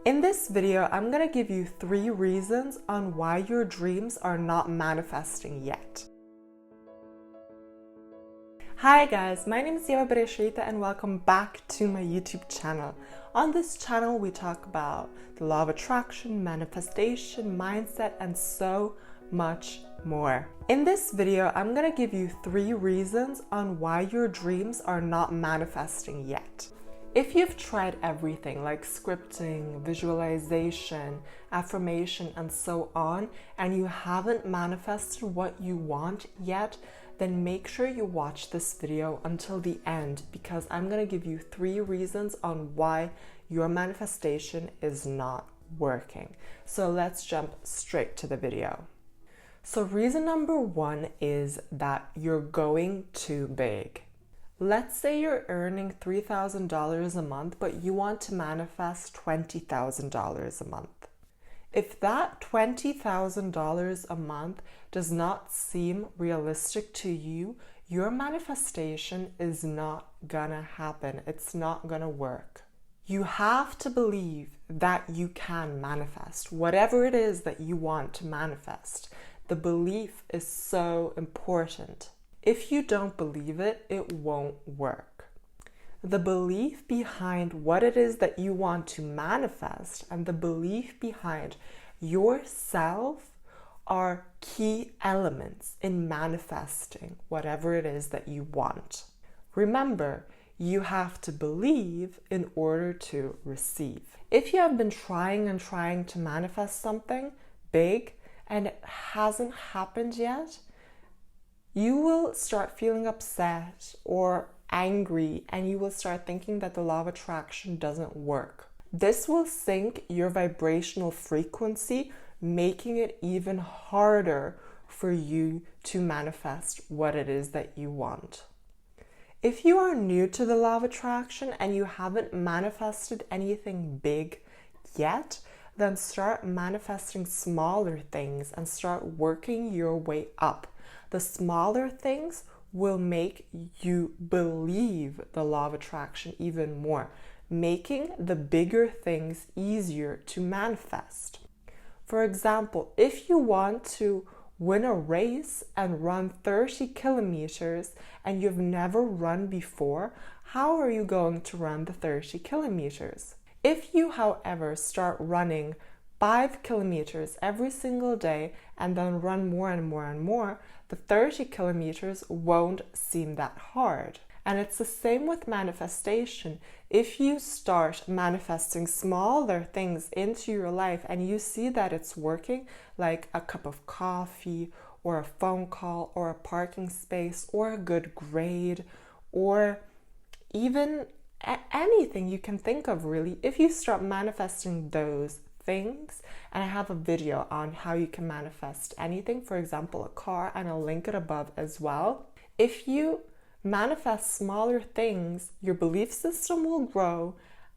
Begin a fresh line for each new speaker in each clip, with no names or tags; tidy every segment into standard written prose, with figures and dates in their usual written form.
In this video, I'm going to give you 3 reasons on why your dreams are not manifesting yet. Hi guys, my name is Ieva Bereisaite and welcome back to my YouTube channel. On this channel, we talk about the law of attraction, manifestation, mindset, and so much more. In this video, I'm going to give you 3 reasons on why your dreams are not manifesting yet. If you've tried everything like scripting, visualization, affirmation, and so on, and you haven't manifested what you want yet, then make sure you watch this video until the end, because I'm going to give you 3 reasons on why your manifestation is not working. So let's jump straight to the video. So reason number 1 is that you're going too big. Let's say you're earning $3,000 a month, but you want to manifest $20,000 a month. If that $20,000 a month does not seem realistic to you, your manifestation is not gonna happen. It's not gonna work. You have to believe that you can manifest whatever it is that you want to manifest. The belief is so important. If you don't believe it, it won't work. The belief behind what it is that you want to manifest and the belief behind yourself are key elements in manifesting whatever it is that you want. Remember, you have to believe in order to receive. If you have been trying to manifest something big and it hasn't happened yet, you will start feeling upset or angry, and you will start thinking that the law of attraction doesn't work. This will sink your vibrational frequency, making it even harder for you to manifest what it is that you want. If you are new to the law of attraction and you haven't manifested anything big yet, then start manifesting smaller things and start working your way up. The smaller things will make you believe the law of attraction even more, making the bigger things easier to manifest. For example, if you want to win a race and run 30 kilometers and you've never run before, how are you going to run the 30 kilometers? If you, however, start running 5 kilometers every single day and then run more and more and more, the 30 kilometers won't seem that hard. And it's the same with manifestation. If you start manifesting smaller things into your life and you see that it's working, like a cup of coffee or a phone call or a parking space or a good grade or even anything you can think of, really, if you start manifesting those things, and I have a video on how you can manifest anything, for example a car, and I'll link it above as well. If you manifest smaller things, your belief system will grow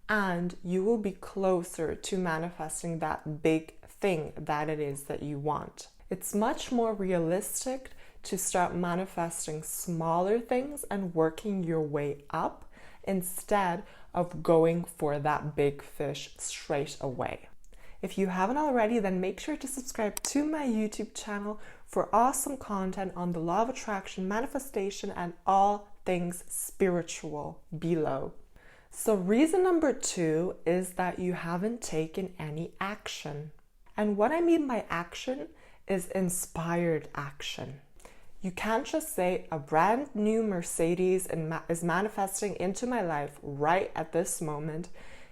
and you will be closer to manifesting that big thing that it is that you want. It's much more realistic to start manifesting smaller things and working your way up instead of going for that big fish straight away. If you haven't already, then make sure to subscribe to my YouTube channel for awesome content on the law of attraction, manifestation, and all things spiritual below. So reason number 2 is that you haven't taken any action. And what I mean by action is inspired action. You can't just say a brand new Mercedes is manifesting into my life right at this moment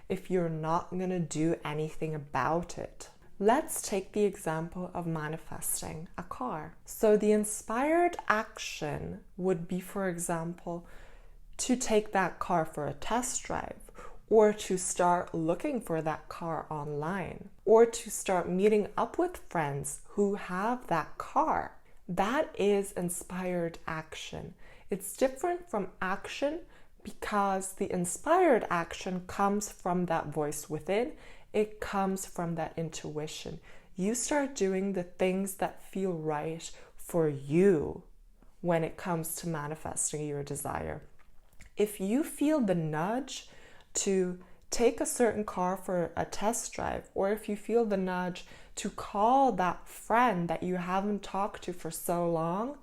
if you're not gonna do anything about it. Let's take the example of manifesting a car. So the inspired action would be, for example, to take that car for a test drive, or to start looking for that car online, or to start meeting up with friends who have that car. That is inspired action. It's different from action because the inspired action comes from that voice within. It comes from that intuition. You start doing the things that feel right for you when it comes to manifesting your desire. If you feel the nudge to take a certain car for a test drive, or if you feel the nudge to call that friend that you haven't talked to for so long,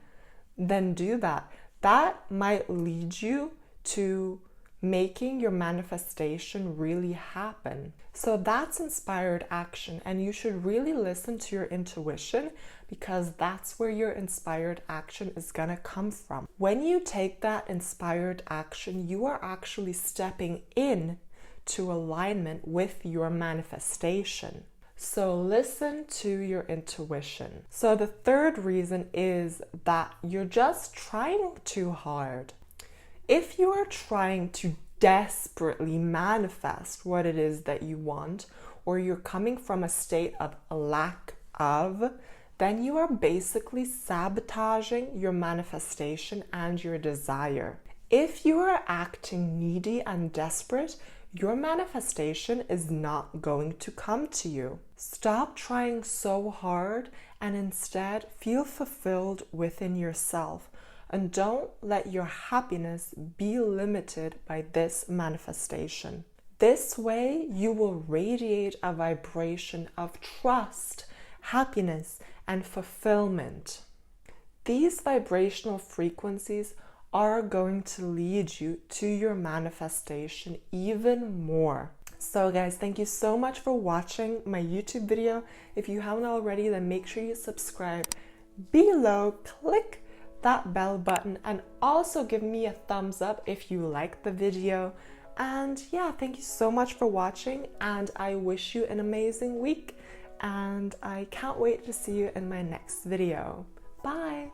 then do that. That might lead you to making your manifestation really happen. So that's inspired action, and you should really listen to your intuition, because that's where your inspired action is gonna come from. When you take that inspired action, you are actually stepping in to alignment with your manifestation. So listen to your intuition. So the third reason is that you're just trying too hard. If you are trying to desperately manifest what it is that you want, or you're coming from a state of lack of, then you are basically sabotaging your manifestation and your desire. If you are acting needy and desperate, your manifestation is not going to come to you. Stop trying so hard and instead feel fulfilled within yourself. And don't let your happiness be limited by this manifestation. This way, you will radiate a vibration of trust, happiness, and fulfillment. These vibrational frequencies are going to lead you to your manifestation even more. So guys, thank you so much for watching my YouTube video. If you haven't already, then make sure you subscribe below, click that bell button, and also give me a thumbs up if you like the video. And yeah, thank you so much for watching, and I wish you an amazing week, and I can't wait to see you in my next video. Bye.